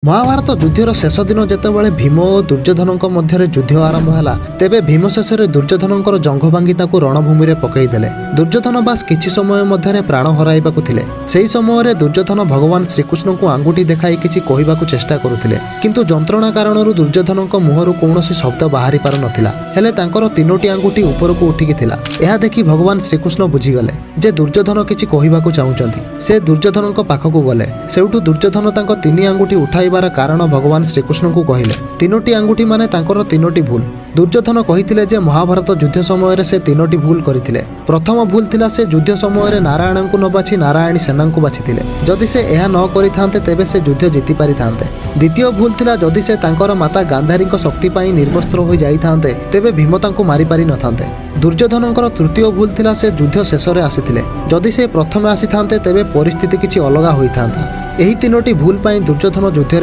महाभारत युद्धर शेष दिन जितेबाला भीम और दुर्योधन मध्य युद्ध आरंभ है तेबे भीम शेष में दुर्योधन जंघ भांगी रणभूमि में पकईदेले। दुर्योधन बास किछि समय मध्य प्राण हराइबाकु थिले। सेही समय दुर्योधन भगवान श्रीकृष्ण को आंगुठी देखाई किछि कहिबाकु चेष्टा करुथिले, किंतु जंत्रणा कारणरू दुर्योधन मुहरु कौनसी शब्द बाहरी पार नथिला। हेले तांकर तीनोटी आंगुठी उपरकू उठिकी थिला। एहा देखि भगवान श्रीकृष्ण बुझीगले जे दुर्योधन किछि कहिबाकु चाहुचंती। से दुर्योधन पाखकू गले। सेउठु दुर्योधन तांको तीन आंगुठी उठाइबार कारण भगवान श्रीकृष्ण को कहिले। तीनोटी आंगुठी माने तांकर तीनोटी भूल। दुर्योधन कहिथिले जे महाभारत युद्ध समय से तीनोटी भूल करथिले। प्रथम भूल थिला से युद्ध समय नारायण को न बाछि नारायणी सेना को बाछिथिले। जदि से एहा न करिथांते तेबे से युद्ध जीति पारिथांते। द्वितीय भूल थिला जदि से तांकर माता गांधारी शक्ति पाई निर्वस्त्र हो जाइथांते तेबे भीम तांको मारि पारि नथांते। दुर्योधनकर तृतीय भूल थिला से युद्ध शेष में आसीथिले। जदि से प्रथमे आसीथांते तेबे परिस्थिति किछि अलगा होइथांता। एही तीनोटी भूल पाई दुर्योधन युद्ध